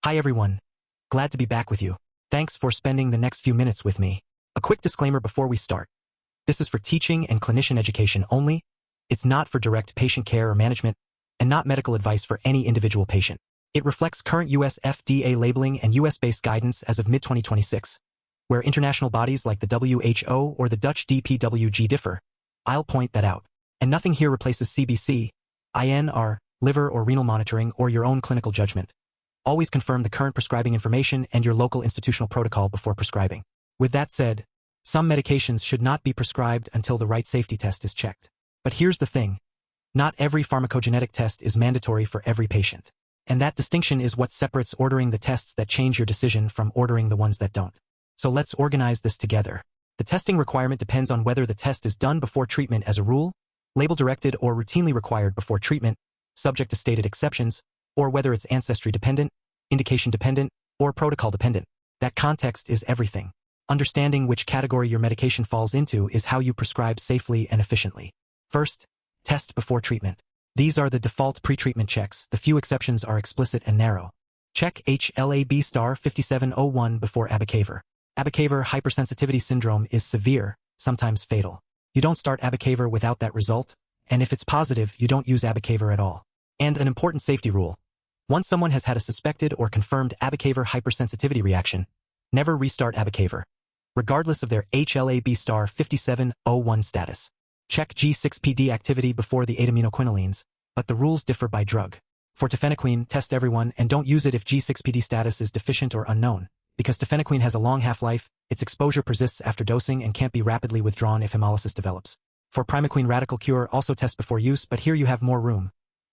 Hi everyone. Glad to be back with you. Thanks for spending the next few minutes with me. A quick disclaimer before we start. This is for teaching and clinician education only. It's not for direct patient care or management, and not medical advice for any individual patient. It reflects current US FDA labeling and US-based guidance as of mid-2026, where international bodies like the WHO or the Dutch DPWG differ. I'll point that out. And nothing here replaces CBC, INR, liver or renal monitoring or your own clinical judgment. Always confirm the current prescribing information and your local institutional protocol before prescribing. With that said, some medications should not be prescribed until the right safety test is checked. But here's the thing. Not every pharmacogenetic test is mandatory for every patient. And that distinction is what separates ordering the tests that change your decision from ordering the ones that don't. So let's organize this together. The testing requirement depends on whether the test is done before treatment as a rule, label-directed or routinely required before treatment, subject to stated exceptions, or whether it's ancestry-dependent, indication-dependent, or protocol-dependent. That context is everything. Understanding which category your medication falls into is how you prescribe safely and efficiently. First, test before treatment. These are the default pretreatment checks. The few exceptions are explicit and narrow. Check HLA-5701 before abacavir. Abacavir hypersensitivity syndrome is severe, sometimes fatal. You don't start abacavir without that result, and if it's positive, you don't use abacavir at all. And an important safety rule. Once someone has had a suspected or confirmed abacavir hypersensitivity reaction, never restart abacavir, regardless of their HLA-5701 status. Check G6PD activity before the 8-aminoquinolines, but the rules differ by drug. For tafenoquine, test everyone and don't use it if G6PD status is deficient or unknown. Because tafenoquine has a long half-life, its exposure persists after dosing and can't be rapidly withdrawn if hemolysis develops. For primaquine radical cure, also test before use, but here you have more room.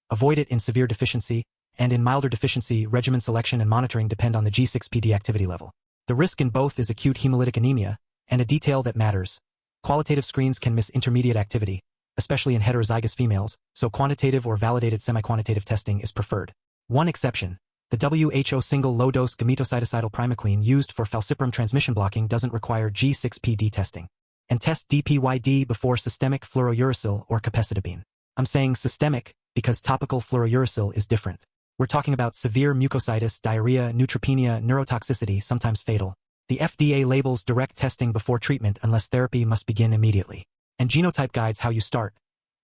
Avoid it in severe deficiency, and in milder deficiency, regimen selection and monitoring depend on the G6PD activity level. The risk in both is acute hemolytic anemia, and a detail that matters. Qualitative screens can miss intermediate activity, especially in heterozygous females, so quantitative or validated semi-quantitative testing is preferred. One exception. The WHO single low-dose gametocytocidal primaquine used for falciparum transmission blocking doesn't require G6PD testing. And test DPYD before systemic fluorouracil or capecitabine. I'm saying systemic because topical fluorouracil is different. We're talking about severe mucositis, diarrhea, neutropenia, neurotoxicity, sometimes fatal. The FDA labels direct testing before treatment unless therapy must begin immediately. And genotype guides how you start.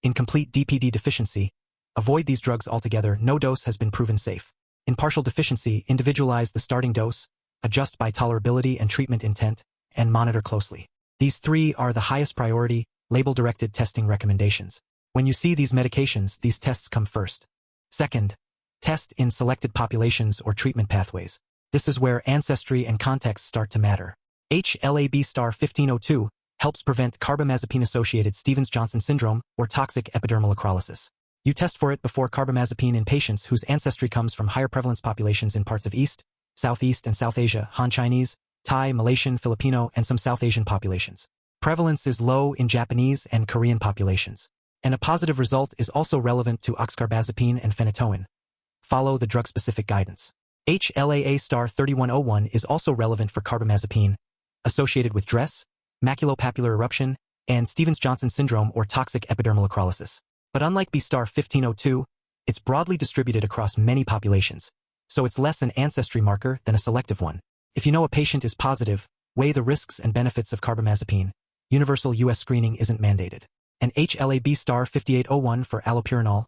In complete DPD deficiency, avoid these drugs altogether. No dose has been proven safe. In partial deficiency, individualize the starting dose, adjust by tolerability and treatment intent, and monitor closely. These three are the highest priority, label-directed testing recommendations. When you see these medications, these tests come first. Second, test in selected populations or treatment pathways. This is where ancestry and context start to matter. HLA-1502 helps prevent carbamazepine-associated Stevens-Johnson syndrome or toxic epidermal necrolysis. You test for it before carbamazepine in patients whose ancestry comes from higher prevalence populations in parts of East, Southeast, and South Asia, Han Chinese, Thai, Malaysian, Filipino, and some South Asian populations. Prevalence is low in Japanese and Korean populations. And a positive result is also relevant to oxcarbazepine and phenytoin. Follow the drug-specific guidance. HLA-3101 is also relevant for carbamazepine, associated with DRESS, maculopapular eruption, and Stevens-Johnson syndrome or toxic epidermal necrolysis. But unlike B-1502, it's broadly distributed across many populations, so it's less an ancestry marker than a selective one. If you know a patient is positive, weigh the risks and benefits of carbamazepine. Universal U.S. screening isn't mandated. And HLA-5801 for allopurinol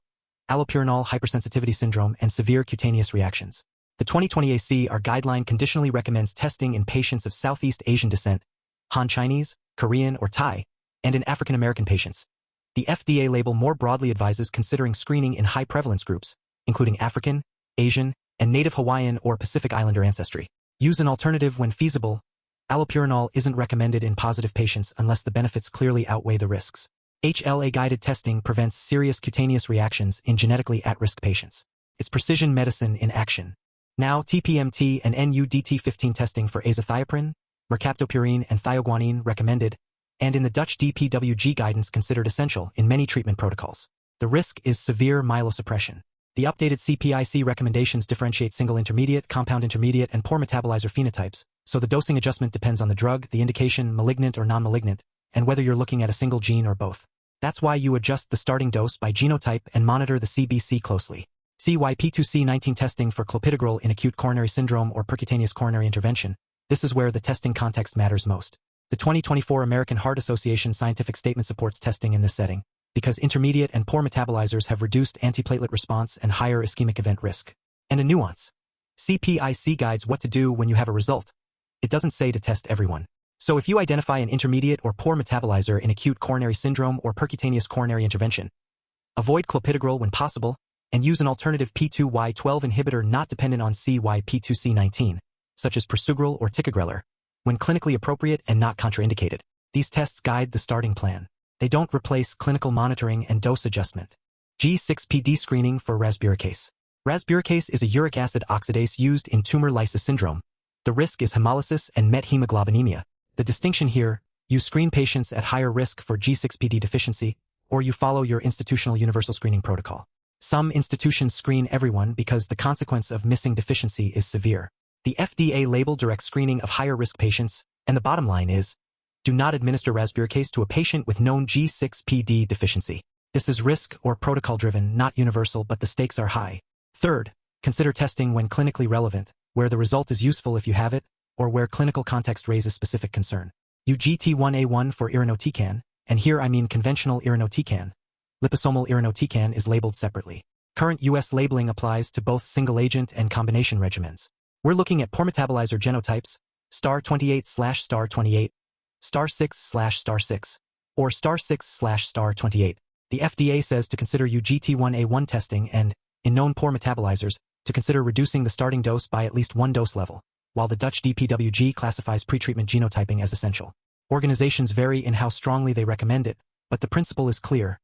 hypersensitivity syndrome, and severe cutaneous reactions. The 2020 ACR guideline conditionally recommends testing in patients of Southeast Asian descent, Han Chinese, Korean, or Thai, and in African American patients. The FDA label more broadly advises considering screening in high prevalence groups, including African, Asian, and Native Hawaiian or Pacific Islander ancestry. Use an alternative when feasible. Allopurinol isn't recommended in positive patients unless the benefits clearly outweigh the risks. HLA-guided testing prevents serious cutaneous reactions in genetically at-risk patients. It's precision medicine in action. Now, TPMT and NUDT15 testing for azathioprine, mercaptopurine, and thioguanine recommended, and in the Dutch DPWG guidance considered essential in many treatment protocols. The risk is severe myelosuppression. The updated CPIC recommendations differentiate single intermediate, compound intermediate, and poor metabolizer phenotypes, so the dosing adjustment depends on the drug, the indication, malignant or non-malignant, and whether you're looking at a single gene or both. That's why you adjust the starting dose by genotype and monitor the CBC closely. CYP2C19 testing for clopidogrel in acute coronary syndrome or percutaneous coronary intervention. This is where the testing context matters most. The 2024 American Heart Association scientific statement supports testing in this setting, because intermediate and poor metabolizers have reduced antiplatelet response and higher ischemic event risk. And a nuance. CPIC guides what to do when you have a result. It doesn't say to test everyone. So if you identify an intermediate or poor metabolizer in acute coronary syndrome or percutaneous coronary intervention, avoid clopidogrel when possible, and use an alternative P2Y12 inhibitor not dependent on CYP2C19, such as prasugrel or ticagrelor, when clinically appropriate and not contraindicated. These tests guide the starting plan. They don't replace clinical monitoring and dose adjustment. G6PD screening for Rasburicase. Rasburicase is a uric acid oxidase used in tumor lysis syndrome. The risk is hemolysis and methemoglobinemia. The distinction here, you screen patients at higher risk for G6PD deficiency, or you follow your institutional universal screening protocol. Some institutions screen everyone because the consequence of missing deficiency is severe. The FDA label directs screening of higher-risk patients, and the bottom line is, do not administer Rasburicase to a patient with known G6PD deficiency. This is risk or protocol-driven, not universal, but the stakes are high. Third, consider testing when clinically relevant, where the result is useful if you have it, or where clinical context raises specific concern. UGT1A1 for irinotecan, and here I mean conventional irinotecan. Liposomal irinotecan is labeled separately. Current U.S. labeling applies to both single-agent and combination regimens. We're looking at poor metabolizer genotypes, star28/star28, star6/star6, or star6/star28. The FDA says to consider UGT1A1 testing and, in known poor metabolizers, to consider reducing the starting dose by at least one dose level, while the Dutch DPWG classifies pretreatment genotyping as essential. Organizations vary in how strongly they recommend it, but the principle is clear.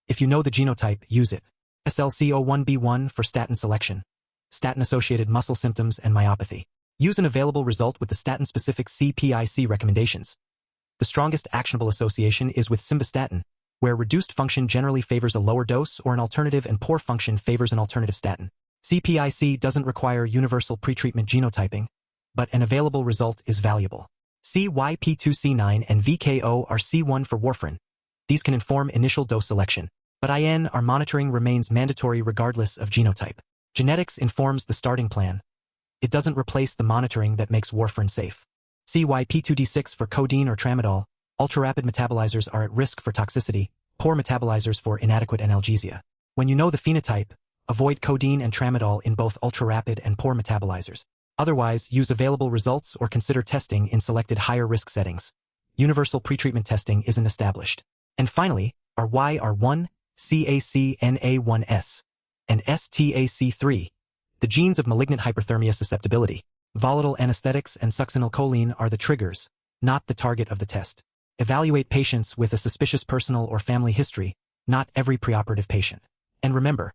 If you know the genotype, use it. SLC01B1 for statin selection. Statin-associated muscle symptoms and myopathy. Use an available result with the statin-specific CPIC recommendations. The strongest actionable association is with simvastatin, where reduced function generally favors a lower dose or an alternative and poor function favors an alternative statin. CPIC doesn't require universal pretreatment genotyping, but an available result is valuable. CYP2C9 and VKO are C1 for warfarin. These can inform initial dose selection, but our monitoring remains mandatory regardless of genotype. Genetics informs the starting plan. It doesn't replace the monitoring that makes warfarin safe. CYP2D6 for codeine or tramadol. Ultra-rapid metabolizers are at risk for toxicity, poor metabolizers for inadequate analgesia. When you know the phenotype, avoid codeine and tramadol in both ultra-rapid and poor metabolizers. Otherwise, use available results or consider testing in selected higher-risk settings. Universal pretreatment testing isn't established. And finally, RYR1, CACNA1S, and STAC3, the genes of malignant-hyperthermia susceptibility. Volatile anesthetics and succinylcholine are the triggers, not the target of the test. Evaluate patients with a suspicious personal or family history, not every preoperative patient. And remember,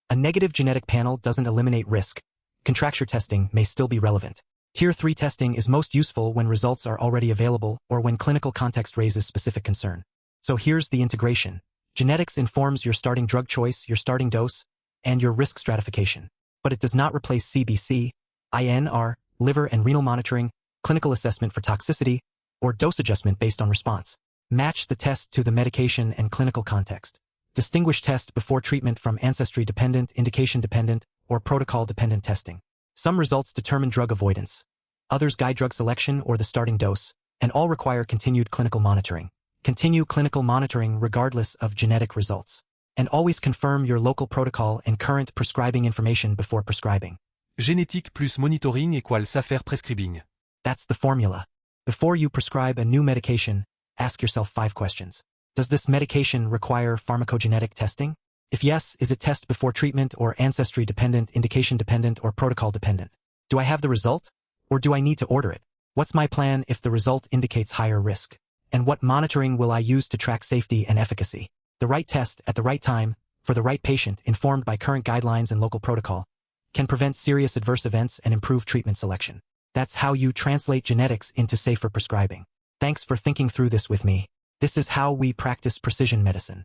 a negative genetic panel doesn't eliminate risk. Contracture testing may still be relevant. Tier 3 testing is most useful when results are already available or when clinical context raises specific concern. So here's the integration. Genetics informs your starting drug choice, your starting dose, and your risk stratification. But it does not replace CBC, INR, liver and renal monitoring, clinical assessment for toxicity, or dose adjustment based on response. Match the test to the medication and clinical context. Distinguish test before treatment from ancestry-dependent, indication-dependent, or protocol-dependent testing. Some results determine drug avoidance. Others guide drug selection or the starting dose, and all require continued clinical monitoring. Continue clinical monitoring regardless of genetic results. And always confirm your local protocol and current prescribing information before prescribing. Génétique plus monitoring = s'affaire prescribing. That's the formula. Before you prescribe a new medication, ask yourself 5 questions. Does this medication require pharmacogenetic testing? If yes, is it test before treatment or ancestry-dependent, indication-dependent, or protocol-dependent? Do I have the result? Or do I need to order it? What's my plan if the result indicates higher risk? And what monitoring will I use to track safety and efficacy? The right test at the right time, for the right patient, informed by current guidelines and local protocol, can prevent serious adverse events and improve treatment selection. That's how you translate genetics into safer prescribing. Thanks for thinking through this with me. This is how we practice precision medicine.